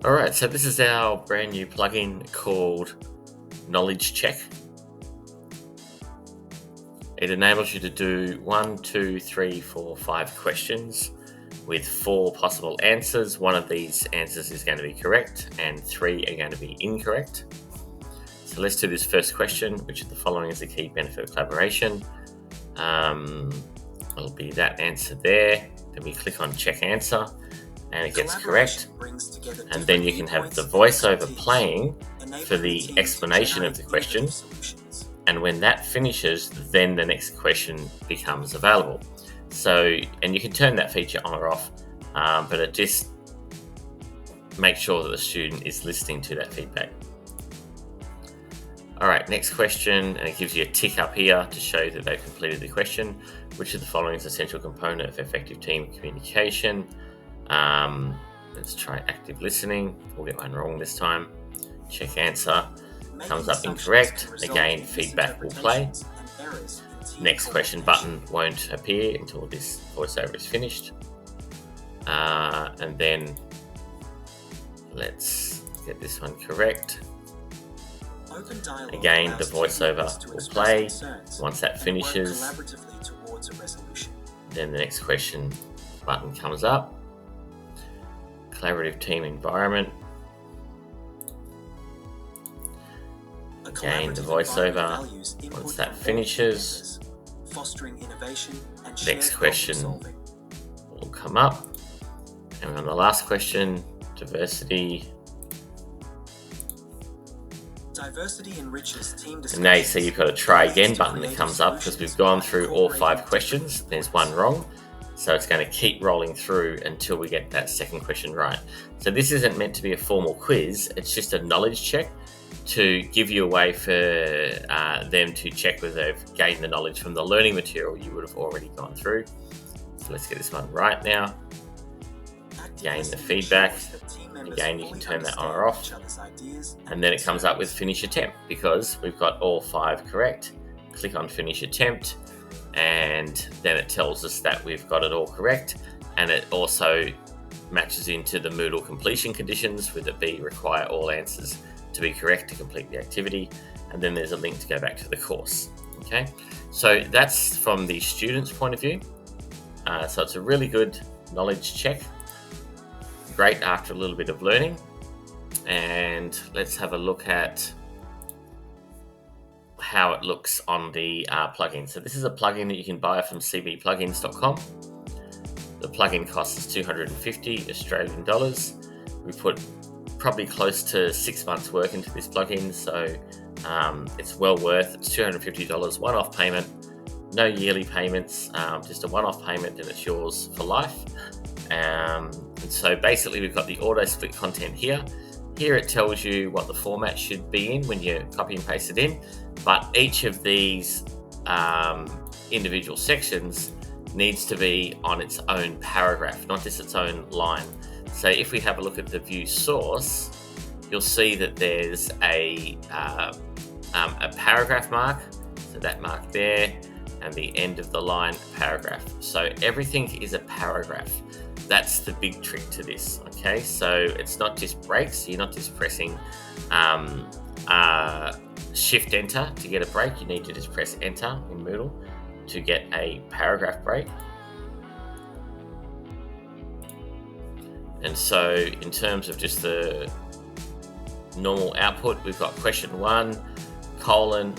All right, so this is our brand new plugin called Knowledge Check. It enables you to do 1, 2, 3, 4, 5 questions with 4 possible answers. One of these answers is going to be correct and 3 are going to be incorrect. So let's do this first question. Which of the following is the key benefit of collaboration? It'll be that answer there. Then we click on check answer and it gets correct. And then you can have the voiceover playing for the explanation of the question. And when that finishes, then the next question becomes available. So, and you can turn that feature on or off, but it just makes sure that the student is listening to that feedback. All right, next question, and it gives you a tick up here to show that they've completed the question. Which of the following is an essential component of effective team communication? Let's try active listening. We'll get one wrong this time. Check answer. Comes up incorrect. Again, feedback will play. Next question button won't appear until this voiceover is finished. And then let's get this one correct. Again, the voiceover will play. Once that finishes, then the next question button comes up. Collaborative team environment. Again, the voiceover. Once that finishes, next question will come up. And on the last question, diversity. And now you see you've got a try again button that comes up because we've gone through all 5 questions. There's one wrong. So it's going to keep rolling through until we get that second question right. So this isn't meant to be a formal quiz. It's just a knowledge check to give you a way for them to check whether they've gained the knowledge from the learning material you would have already gone through. So let's get this one right now. Gain the feedback. Again, you can turn that on or off. And then it comes up with finish attempt because we've got all 5 correct. Click on finish attempt and then it tells us that we've got it all correct. And it also matches into the Moodle completion conditions with it be require all answers to be correct to complete the activity. And then there's a link to go back to the course. Okay, so that's from the student's point of view. So it's a really good knowledge check. Great after a little bit of learning. And let's have a look at how it looks on the plugin. So this is a plugin that you can buy from cbplugins.com. The plugin costs us 250 Australian dollars. We put probably close to 6 months work into this plugin, so it's well worth. It's $250 one-off payment, no yearly payments, just a one-off payment and it's yours for life. And so basically we've got the auto split content here. Here it tells you what the format should be in when you copy and paste it in, but each of these individual sections needs to be on its own paragraph, not just its own line. So if we have a look at the view source, you'll see that there's a paragraph mark, so that mark there, and the end of the line paragraph. So everything is a paragraph. That's the big trick to this, okay? So it's not just breaks, you're not just pressing shift enter to get a break, you need to just press enter in Moodle to get a paragraph break. And so in terms of just the normal output, we've got question 1, colon,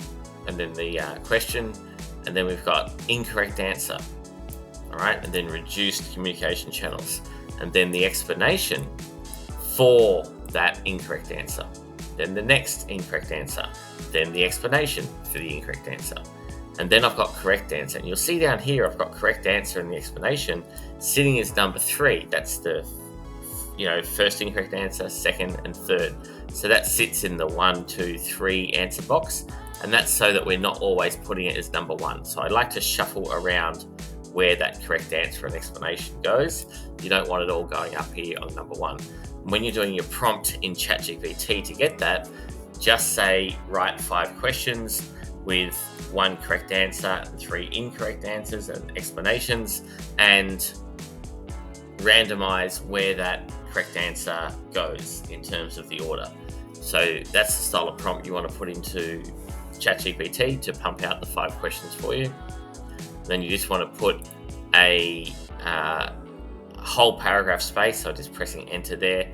and then the question, and then we've got incorrect answer. All right, and then reduced communication channels, and then the explanation for that incorrect answer, then the next incorrect answer, then the explanation for the incorrect answer, and then I've got correct answer. And you'll see down here I've got correct answer and the explanation sitting as number 3. That's the first incorrect answer, second and third. So that sits in the 1, 2, 3 answer box, and that's so that we're not always putting it as number 1. So I like to shuffle around where that correct answer and explanation goes. You don't want it all going up here on number 1. When you're doing your prompt in Chatgpt to get that, just say write 5 questions with 1 correct answer and 3 incorrect answers and explanations, and randomize where that correct answer goes in terms of the order. So that's the style of prompt you want to put into Chatgpt to pump out the 5 questions for you. Then you just want to put a whole paragraph space, so just pressing enter there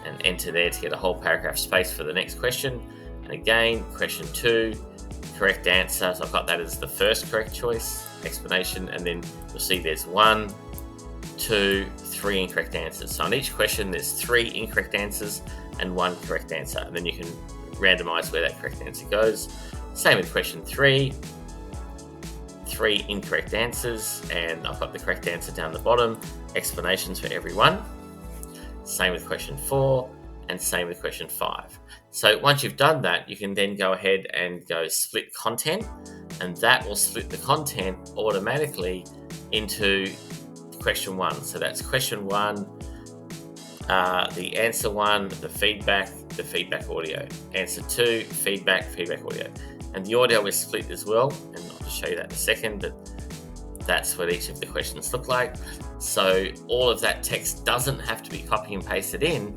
and enter there to get a whole paragraph space for the next question. And again, question 2, correct answer. So I've got that as the first correct choice, explanation, and then you'll see there's 1, 2, 3 incorrect answers. So on each question, there's 3 incorrect answers and 1 correct answer, and then you can randomize where that correct answer goes. Same with question 3, 3 incorrect answers, and I've got the correct answer down the bottom, explanations for every one. Same with question 4, and same with question 5. So once you've done that, you can then go ahead and go split content, and that will split the content automatically into question 1. So that's question 1, the answer 1, the feedback audio. Answer 2, feedback audio. And the audio is split as well, and I'll just show you that in a second, but that's what each of the questions look like. So all of that text doesn't have to be copy and pasted in,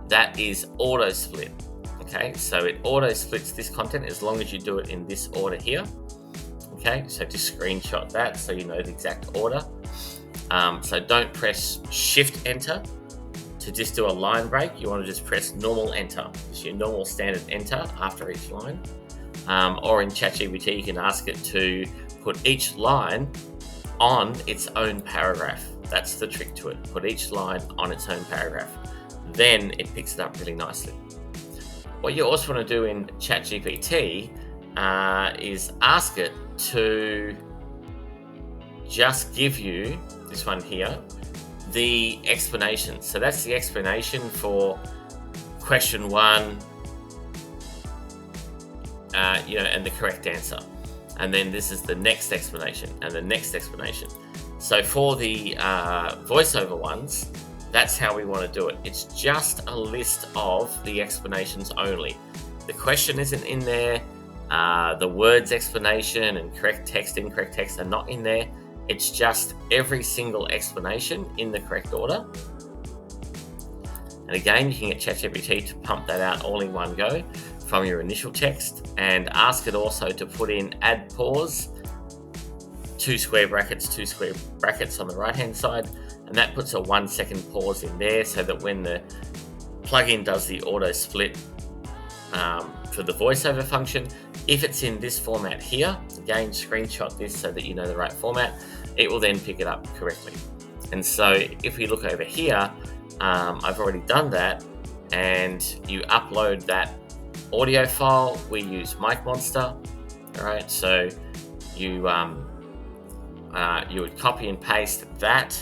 that is auto split. Okay, so it auto splits this content as long as you do it in this order here. Okay, so just screenshot that so you know the exact order. So don't press Shift Enter to just do a line break. You want to just press normal enter, just your normal standard enter after each line. Or in Chatgpt, you can ask it to put each line on its own paragraph. That's the trick to it. Put each line on its own paragraph. Then it picks it up really nicely. What you also want to do in Chatgpt is ask it to just give you, this one here, the explanation. So that's the explanation for question 1, and the correct answer. And then this is the next explanation and the next explanation. So for the voiceover ones, that's how we want to do it. It's just a list of the explanations only. The question isn't in there. The words explanation and correct text, incorrect text are not in there. It's just every single explanation in the correct order. And again, you can get Chatgpt to pump that out all in one go from your initial text, and ask it also to put in add pause, 2 square brackets on the right hand side, and that puts a 1 second pause in there so that when the plugin does the auto split for the voiceover function, if it's in this format here, again screenshot this so that you know the right format, it will then pick it up correctly. And so if we look over here, I've already done that, and you upload that audio file. We use MicMonster. All right, so you would copy and paste that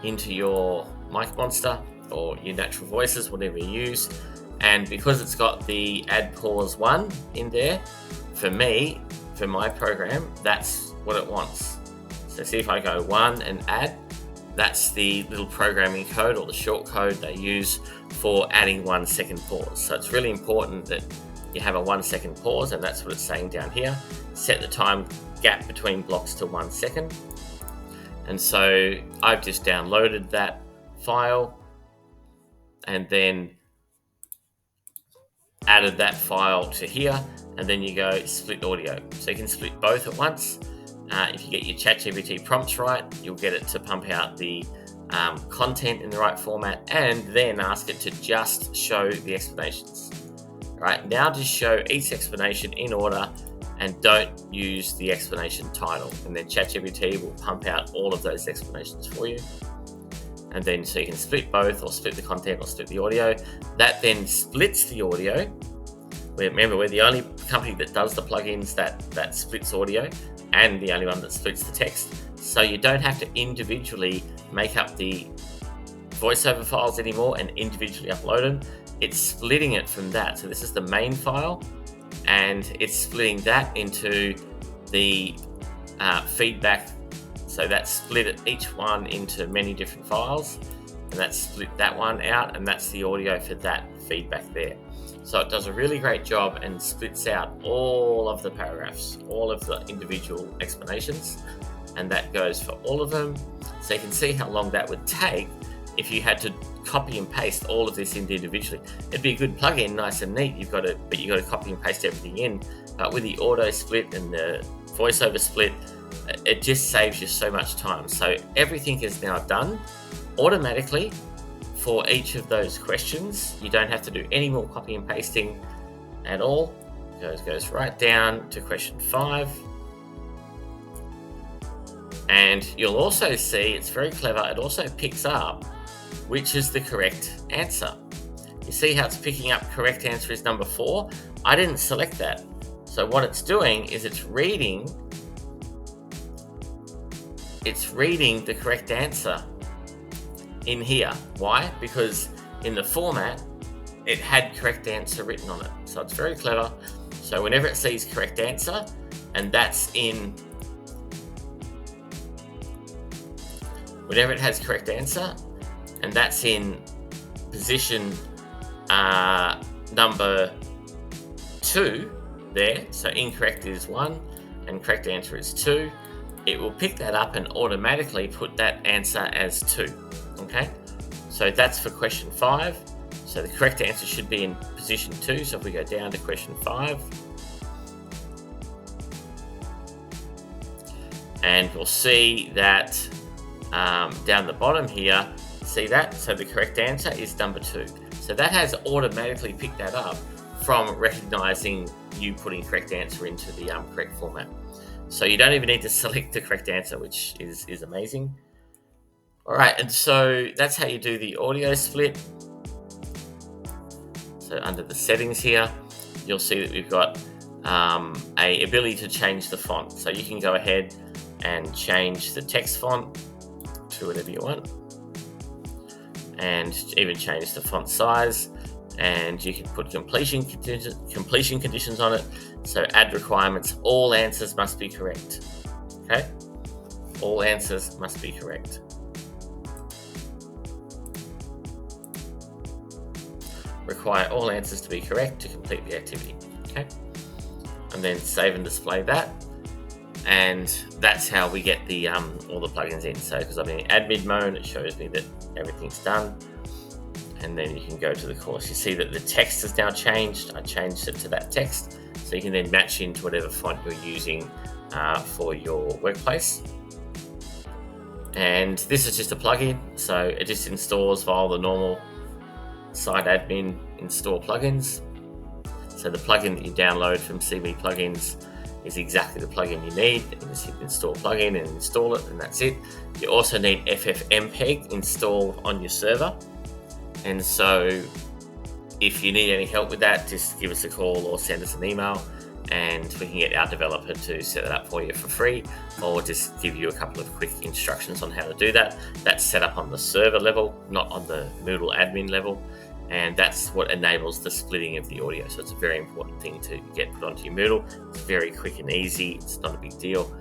into your MicMonster or your natural voices, whatever you use. And because it's got the add pause 1 in there, for me, for my program, that's what it wants. So see if I go 1 and add, that's the little programming code or the short code they use for adding 1 second pause. So it's really important that you have a 1 second pause, and that's what it's saying down here. Set the time gap between blocks to 1 second. And so I've just downloaded that file and then added that file to here, and then you go split audio. So you can split both at once. If you get your Chatgpt prompts right, you'll get it to pump out the content in the right format, and then ask it to just show the explanations. Right, now just show each explanation in order and don't use the explanation title, and then Chatgpt will pump out all of those explanations for you. And then so you can split both, or split the content, or split the audio. That then splits the audio. Remember, we're the only company that does the plugins that splits audio, and the only one that splits the text. So you don't have to individually make up the voiceover files anymore and individually upload them. It's splitting it from that. So this is the main file, and it's splitting that into the feedback. So that's split it, each one into many different files, and that's split that one out, and that's the audio for that feedback there. So it does a really great job and splits out all of the paragraphs, all of the individual explanations, and that goes for all of them. So you can see how long that would take if you had to copy and paste all of this individually. It'd be a good plugin, nice and neat. But you've got to copy and paste everything in. But with the auto split and the voiceover split, it just saves you so much time. So everything is now done automatically for each of those questions. You don't have to do any more copy and pasting at all. Goes right down to question 5. And you'll also see, it's very clever, it also picks up which is the correct answer. You see how it's picking up correct answer is number 4? I didn't select that. So what it's doing is it's reading the correct answer in here. Why? Because in the format, it had correct answer written on it. So it's very clever. So whenever it sees correct answer, and that's in, whenever it has correct answer, and that's in position number 2 there, so incorrect is 1 and correct answer is 2, it will pick that up and automatically put that answer as 2. Okay, so that's for question 5. So the correct answer should be in position 2. So if we go down to question 5, and we'll see that down the bottom here, see that? So the correct answer is number 2. So that has automatically picked that up from recognizing you putting correct answer into the correct format. So you don't even need to select the correct answer, which is amazing. All right, and so that's how you do the audio split. So under the settings here, you'll see that we've got a ability to change the font. So you can go ahead and change the text font to whatever you want, and even change the font size, and you can put completion conditions on it. So add requirements, all answers must be correct. Okay, all answers must be correct. Require all answers to be correct to complete the activity. Okay, and then save and display that. And that's how we get the all the plugins in. So because I'm in admin mode, it shows me that everything's done. And then you can go to the course. You see that the text has now changed. I changed it to that text. So you can then match into whatever font you're using for your workplace. And this is just a plugin. So it just installs via the normal site admin install plugins. So the plugin that you download from CB Plugins is exactly the plugin you need. You just hit install plugin and install it, and that's it. You also need FFmpeg installed on your server. And so if you need any help with that, just give us a call or send us an email, and we can get our developer to set it up for you for free, or just give you a couple of quick instructions on how to do that. That's set up on the server level, not on the Moodle admin level. And that's what enables the splitting of the audio. So it's a very important thing to get put onto your Moodle. It's very quick and easy. It's not a big deal.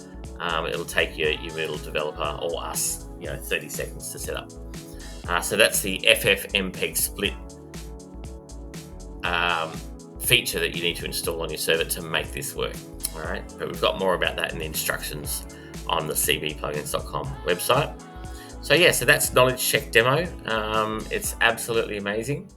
It'll take your Moodle developer or us, 30 seconds to set up. So that's the FFmpeg split feature that you need to install on your server to make this work. All right, but we've got more about that in the instructions on the cbplugins.com website. So yeah, so that's knowledge check demo. It's absolutely amazing.